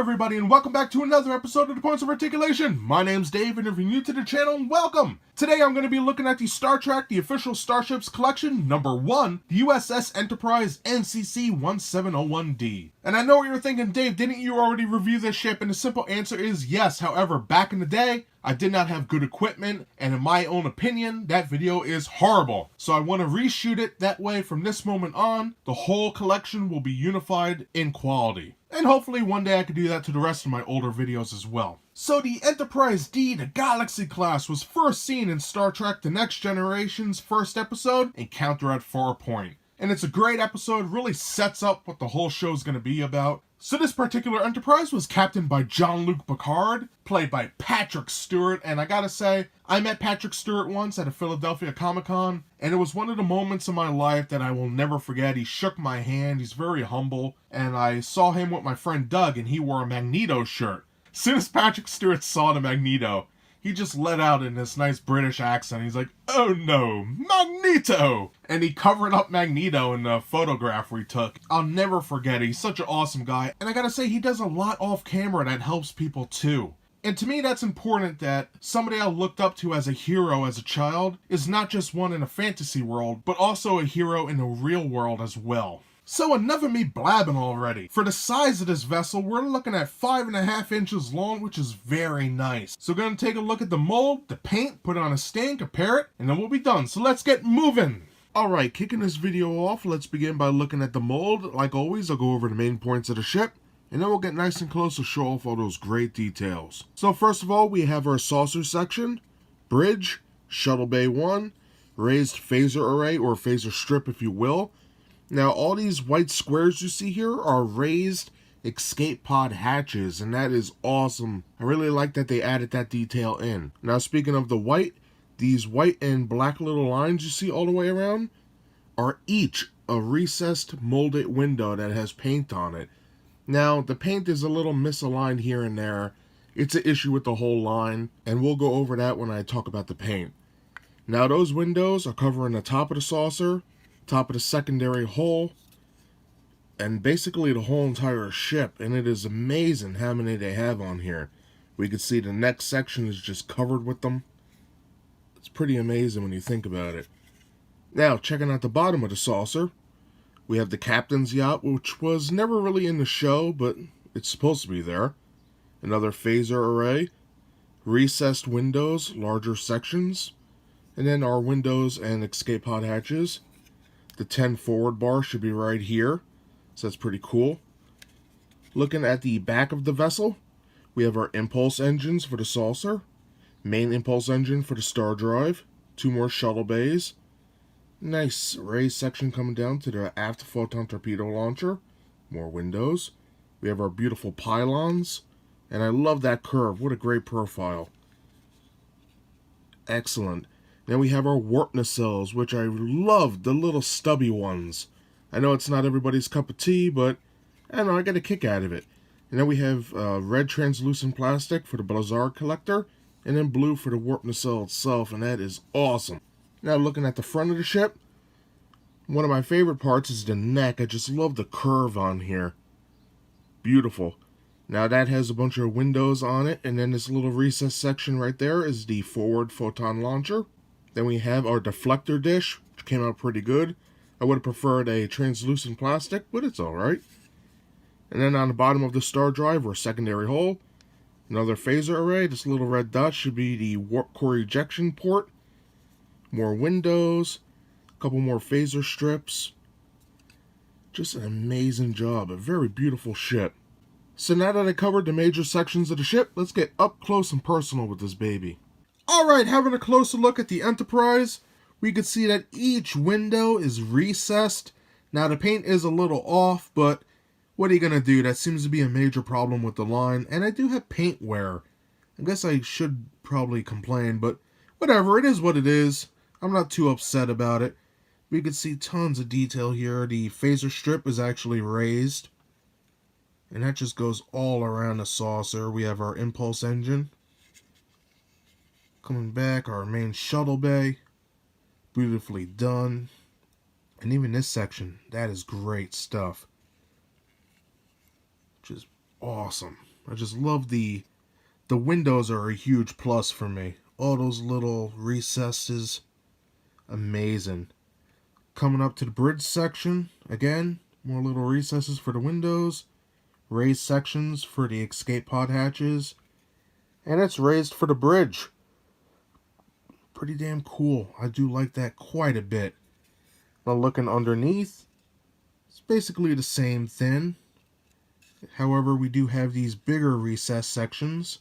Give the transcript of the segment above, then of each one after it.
everybody, and welcome back to another episode of the Points of Articulation. My name's Dave, and if you're new to the channel, welcome! Today I'm going to be looking at the Star Trek, the official Starships collection, number 1, the U.S.S. Enterprise NCC-1701-D. And I know what you're thinking, Dave, didn't you already review this ship? And the simple answer is yes. However, back in the day, I did not have good equipment, and in my own opinion, that video is horrible. So I want to reshoot it, that way from this moment on, the whole collection will be unified in quality. And hopefully one day I could do that to the rest of my older videos as well. So the Enterprise D, the Galaxy class, was first seen in Star Trek The Next Generation's first episode, Encounter at Farpoint. And it's a great episode, really sets up what the whole show is going to be about. So this particular Enterprise was captained by Jean-Luc Picard, played by Patrick Stewart, and I gotta say, I met Patrick Stewart once at a Philadelphia Comic-Con, and it was one of the moments in my life that I will never forget. He shook my hand, he's very humble, and I saw him with my friend Doug, and he wore a Magneto shirt. As soon as Patrick Stewart saw the Magneto, he just let out in this nice British accent. He's like, "Oh no, Magneto!" And he covered up Magneto in the photograph we took. I'll never forget it. He's such an awesome guy. And I gotta say, he does a lot off camera that helps people too. And to me, that's important, that somebody I looked up to as a hero as a child is not just one in a fantasy world, but also a hero in the real world as well. So enough of me blabbing already. For the size of this vessel, we're looking at 5.5 inches long, which is very nice. So we're going to take a look at the mold, the paint, put it on a stand, compare it, and then we'll be done. So let's get moving. Alright, kicking this video off, let's begin by looking at the mold. Like always, I'll go over the main points of the ship, and then we'll get nice and close to show off all those great details. So first of all, we have our saucer section, bridge, shuttle bay 1, raised phaser array, or phaser strip if you will. Now, all these white squares you see here are raised escape pod hatches, and that is awesome. I really like that they added that detail in. Now, speaking of the white, these white and black little lines you see all the way around are each a recessed molded window that has paint on it. Now, the paint is a little misaligned here and there. It's an issue with the whole line, and we'll go over that when I talk about the paint. Now, those windows are covering the top of the saucer, top of the secondary hull, and basically the whole entire ship, and it is amazing how many they have on here. We can see the next section is just covered with them. It's pretty amazing when you think about it. Now, checking out the bottom of the saucer, we have the captain's yacht, which was never really in the show, but it's supposed to be there. Another phaser array, recessed windows, larger sections, and then our windows and escape pod hatches. The 10 forward bar should be right here, so that's pretty cool. Looking at the back of the vessel, we have our impulse engines for the saucer, main impulse engine for the star drive, 2 more shuttle bays, nice raised section coming down to the aft photon torpedo launcher, more windows. We have our beautiful pylons, and I love that curve. What a great profile. Excellent. Then we have our warp nacelles, which I love, the little stubby ones. I know it's not everybody's cup of tea, but I don't know, I get a kick out of it. And then we have red translucent plastic for the blizzard collector, and then blue for the warp nacelle itself, and that is awesome. Now looking at the front of the ship, one of my favorite parts is the neck. I just love the curve on here. Beautiful. Now that has a bunch of windows on it, and then this little recessed section right there is the forward photon launcher. Then we have our deflector dish, which came out pretty good. I would have preferred a translucent plastic, but it's alright. And then on the bottom of the star drive, or secondary hull, another phaser array. This little red dot should be the warp core ejection port. More windows, a couple more phaser strips. Just an amazing job, a very beautiful ship. So now that I covered the major sections of the ship, let's get up close and personal with this baby. Alright, having a closer look at the Enterprise, we can see that each window is recessed. Now the paint is a little off, but what are you going to do? That seems to be a major problem with the line, and I do have paint wear. I guess I should probably complain, but whatever, it is what it is. I'm not too upset about it. We can see tons of detail here. The phaser strip is actually raised, and that just goes all around the saucer. We have our impulse engine. Coming back, our main shuttle bay, beautifully done. And even this section, that is great stuff. Just awesome. I just love the windows are a huge plus for me. All those little recesses, amazing. Coming up to the bridge section, again, more little recesses for the windows, raised sections for the escape pod hatches, and it's raised for the bridge. Pretty damn cool. I do like that quite a bit. Now looking underneath, it's basically the same thing. However, we do have these bigger recess sections,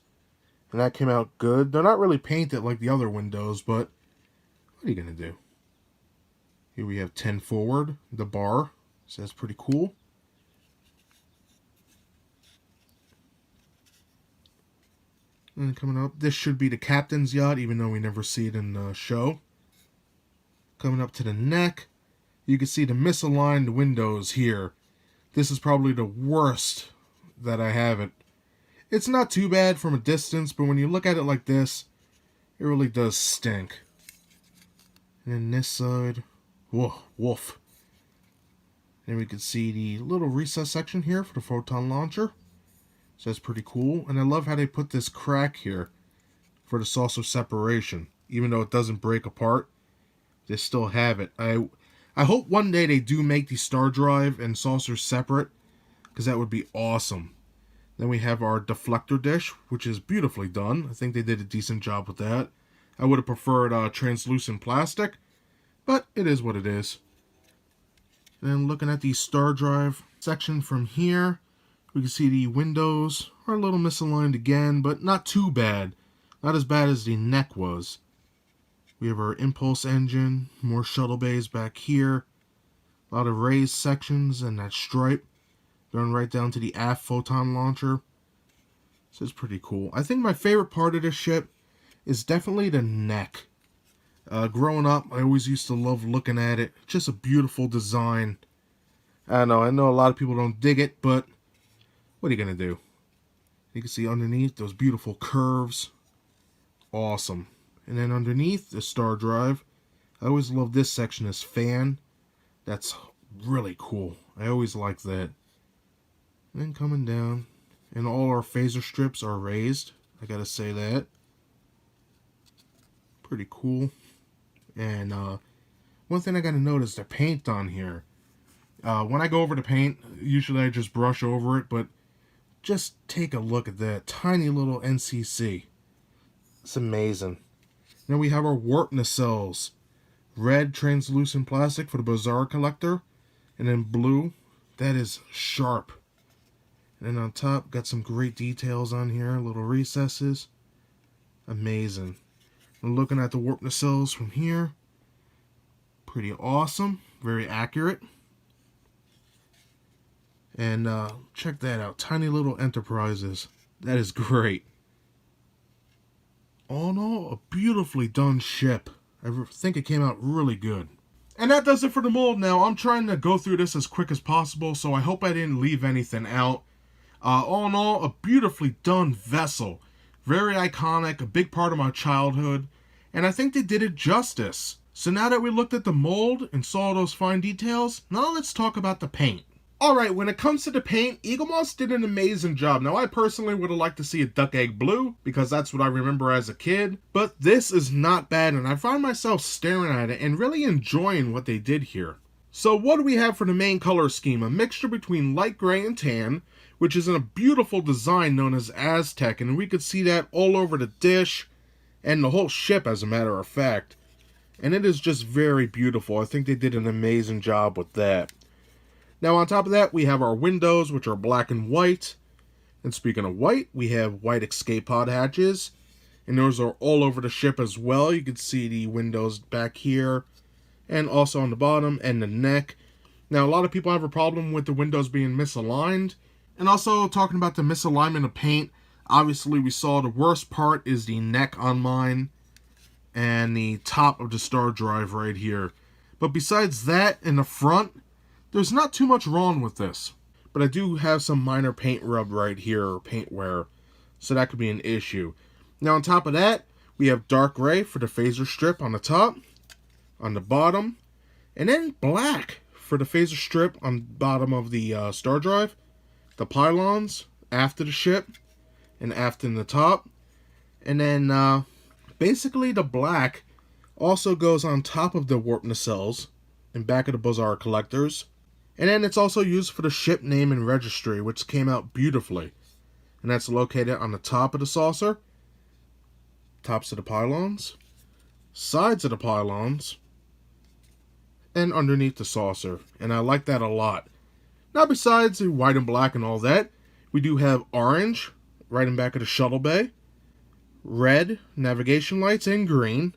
and that came out good. They're not really painted like the other windows, but what are you going to do? Here we have 10 forward, the bar, so that's pretty cool. And coming up, this should be the captain's yacht, even though we never see it in the show. Coming up to the neck, you can see the misaligned windows here. This is probably the worst that I have it. It's not too bad from a distance, but when you look at it like this, it really does stink. And then this side, whoa, woof. And we can see the little recess section here for the photon launcher. So that's pretty cool. And I love how they put this crack here for the saucer separation. Even though it doesn't break apart, they still have it. I hope one day they do make the star drive and saucer separate, because that would be awesome. Then we have our deflector dish, which is beautifully done. I think they did a decent job with that. I would have preferred translucent plastic, but it is what it is. Then looking at the star drive section from here, we can see the windows are a little misaligned again, but not too bad. Not as bad as the neck was. We have our impulse engine, more shuttle bays back here. A lot of raised sections and that stripe going right down to the aft photon launcher. So it's pretty cool. I think my favorite part of this ship is definitely the neck. Growing up, I always used to love looking at it. Just a beautiful design. I know a lot of people don't dig it, but what are you going to do? You can see underneath those beautiful curves. Awesome. And then underneath the star drive, I always love this section, this fan. That's really cool. I always like that. And then coming down, and all our phaser strips are raised. I gotta say that. Pretty cool. And one thing I gotta notice, the paint on here. When I go over the paint, usually I just brush over it, but just take a look at that tiny little NCC. It's amazing. Then we have our warp nacelles. Red translucent plastic for the Bazaar collector, and then blue. That is sharp. And then on top, got some great details on here, little recesses. Amazing. And looking at the warp nacelles from here, pretty awesome, very accurate. And check that out, tiny little Enterprises. That is great. All in all, a beautifully done ship. I think it came out really good. And that does it for the mold now. I'm trying to go through this as quick as possible, so I hope I didn't leave anything out. All in all, a beautifully done vessel. Very iconic, a big part of my childhood, and I think they did it justice. So now that we looked at the mold and saw those fine details, now let's talk about the paint. Alright, when it comes to the paint, Eaglemoss did an amazing job. Now, I personally would have liked to see a duck egg blue, because that's what I remember as a kid. But this is not bad, and I find myself staring at it and really enjoying what they did here. So what do we have for the main color scheme? A mixture between light gray and tan, which is in a beautiful design known as Aztec, and we could see that all over the dish, and the whole ship, as a matter of fact. And it is just very beautiful. I think they did an amazing job with that. Now, on top of that, we have our windows, which are black and white. And speaking of white, we have white escape pod hatches. And those are all over the ship as well. You can see the windows back here, and also on the bottom, and the neck. Now, a lot of people have a problem with the windows being misaligned. And also, talking about the misalignment of paint, obviously we saw the worst part is the neck on mine, and the top of the star drive right here. But besides that, in the front, there's not too much wrong with this, but I do have some minor paint rub right here, or paint wear, so that could be an issue. Now on top of that, we have dark gray for the phaser strip on the top, on the bottom, and then black for the phaser strip on the bottom of the star drive, the pylons after the ship, and aft in the top. And then basically the black also goes on top of the warp nacelles and back of the Bazaar collectors. And then it's also used for the ship name and registry, which came out beautifully. And that's located on the top of the saucer, tops of the pylons, sides of the pylons, and underneath the saucer. And I like that a lot. Now, besides the white and black and all that, we do have orange right in back of the shuttle bay, red navigation lights, and green.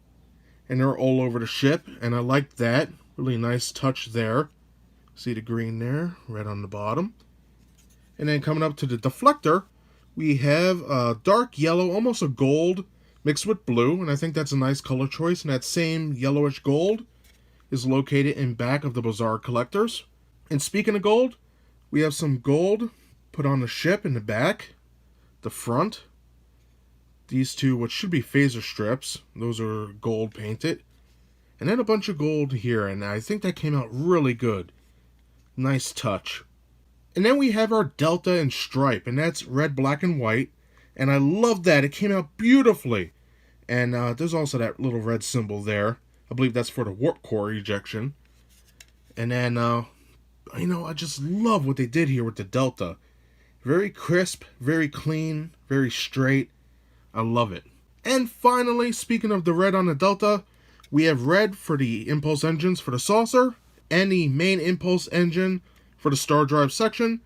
And they're all over the ship, and I like that. Really nice touch there. See the green there, red on the bottom. And then coming up to the deflector, we have a dark yellow, almost a gold, mixed with blue, and I think that's a nice color choice. And that same yellowish gold is located in back of the Bazaar collectors. And speaking of gold, we have some gold put on the ship in the back, the front. These two, what should be phaser strips, those are gold painted. And then a bunch of gold here, and I think that came out really good. Nice touch. And then we have our delta and stripe, and that's red, black, and white. And I love that. It came out beautifully. And there's also that little red symbol there. I believe that's for the warp core ejection. And then, I just love what they did here with the delta. Very crisp, very clean, very straight. I love it. And finally, speaking of the red on the delta, we have red for the impulse engines for the saucer and the main impulse engine for the star drive section,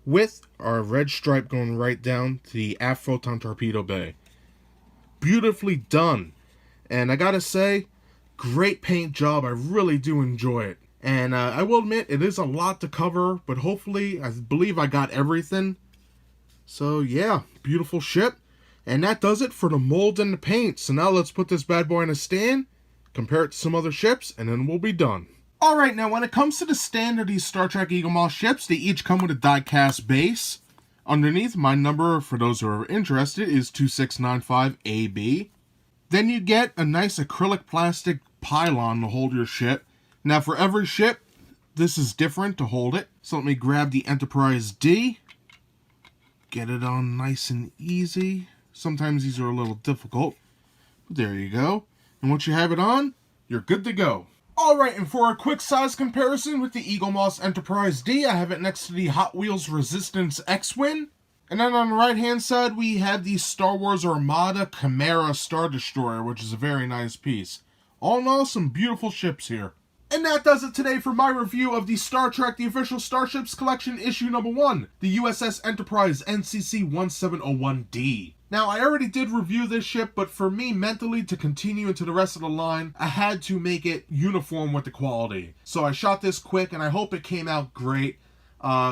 with our red stripe going right down to the aft photon torpedo bay. Beautifully done. And I gotta say, great paint job. I really do enjoy it. And I will admit, it is a lot to cover, but hopefully, I believe I got everything. So yeah, beautiful ship. And that does it for the mold and the paint. So now let's put this bad boy in a stand, compare it to some other ships, and then we'll be done. Alright, now when it comes to the stand of these Star Trek Eaglemoss ships, they each come with a die-cast base. Underneath, my number, for those who are interested, is 2695AB. Then you get a nice acrylic plastic pylon to hold your ship. Now for every ship, this is different to hold it. So let me grab the Enterprise D. Get it on nice and easy. Sometimes these are a little difficult. But there you go. And once you have it on, you're good to go. Alright, and for a quick size comparison with the Eaglemoss Enterprise D, I have it next to the Hot Wheels Resistance X-Wing. And then on the right hand side, we have the Star Wars Armada Chimera Star Destroyer, which is a very nice piece. All in all, some beautiful ships here. And that does it today for my review of the Star Trek The Official Starships Collection Issue Number 1, the U.S.S. Enterprise NCC-1701-D. Now, I already did review this ship, but for me, mentally, to continue into the rest of the line, I had to make it uniform with the quality. So I shot this quick, and I hope it came out great.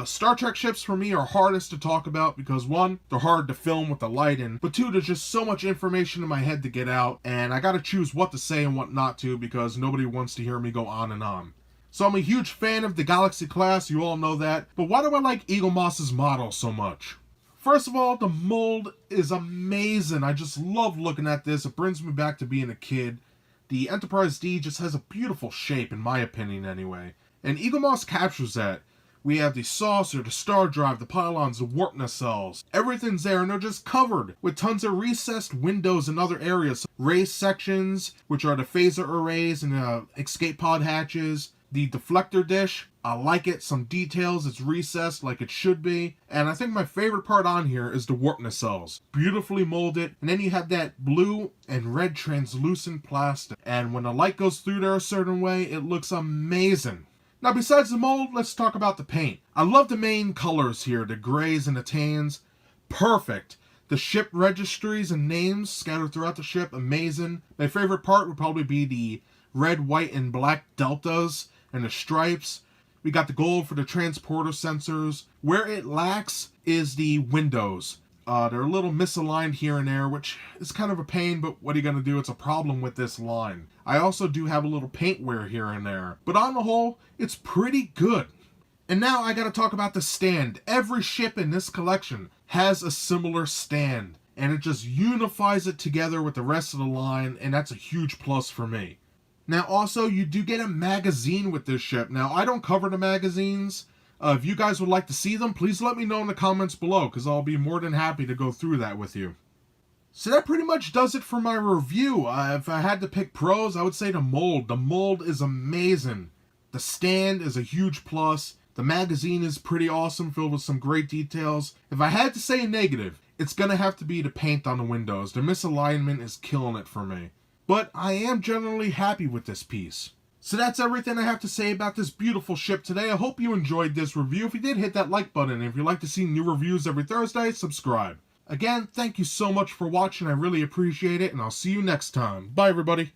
Star Trek ships for me are hardest to talk about because 1, they're hard to film with the light in, but 2, there's just so much information in my head to get out, and I gotta choose what to say and what not to because nobody wants to hear me go on and on. So I'm a huge fan of the Galaxy class, you all know that, but why do I like Eaglemoss's model so much? First of all, the mold is amazing. I just love looking at this. It brings me back to being a kid. The Enterprise D just has a beautiful shape, in my opinion anyway, and Eaglemoss captures that. We have the saucer, the star drive, the pylons, the warp nacelles. Everything's there, and they're just covered with tons of recessed windows in other areas. Raised sections, which are the phaser arrays and escape pod hatches. The deflector dish, I like it. Some details, it's recessed like it should be. And I think my favorite part on here is the warp nacelles. Beautifully molded. And then you have that blue and red translucent plastic. And when the light goes through there a certain way, it looks amazing. Now, besides the mold, let's talk about the paint. I love the main colors here, the grays and the tans. Perfect. The ship registries and names scattered throughout the ship, amazing. My favorite part would probably be the red, white, and black deltas and the stripes. We got the gold for the transporter sensors. Where it lacks is the windows. They're a little misaligned here and there, which is kind of a pain, but what are you going to do? It's a problem with this line. I also do have a little paint wear here and there, but on the whole, it's pretty good. And now I got to talk about the stand. Every ship in this collection has a similar stand, and it just unifies it together with the rest of the line, and that's a huge plus for me. Now also, you do get a magazine with this ship. Now, I don't cover the magazines. If you guys would like to see them, please let me know in the comments below, because I'll be more than happy to go through that with you. So that pretty much does it for my review. If I had to pick pros, I would say the mold. The mold is amazing. The stand is a huge plus. The magazine is pretty awesome, filled with some great details. If I had to say a negative, it's going to have to be the paint on the windows. The misalignment is killing it for me. But I am generally happy with this piece. So that's everything I have to say about this beautiful ship today. I hope you enjoyed this review. If you did, hit that like button. And if you'd like to see new reviews every Thursday, subscribe. Again, thank you so much for watching. I really appreciate it, and I'll see you next time. Bye, everybody.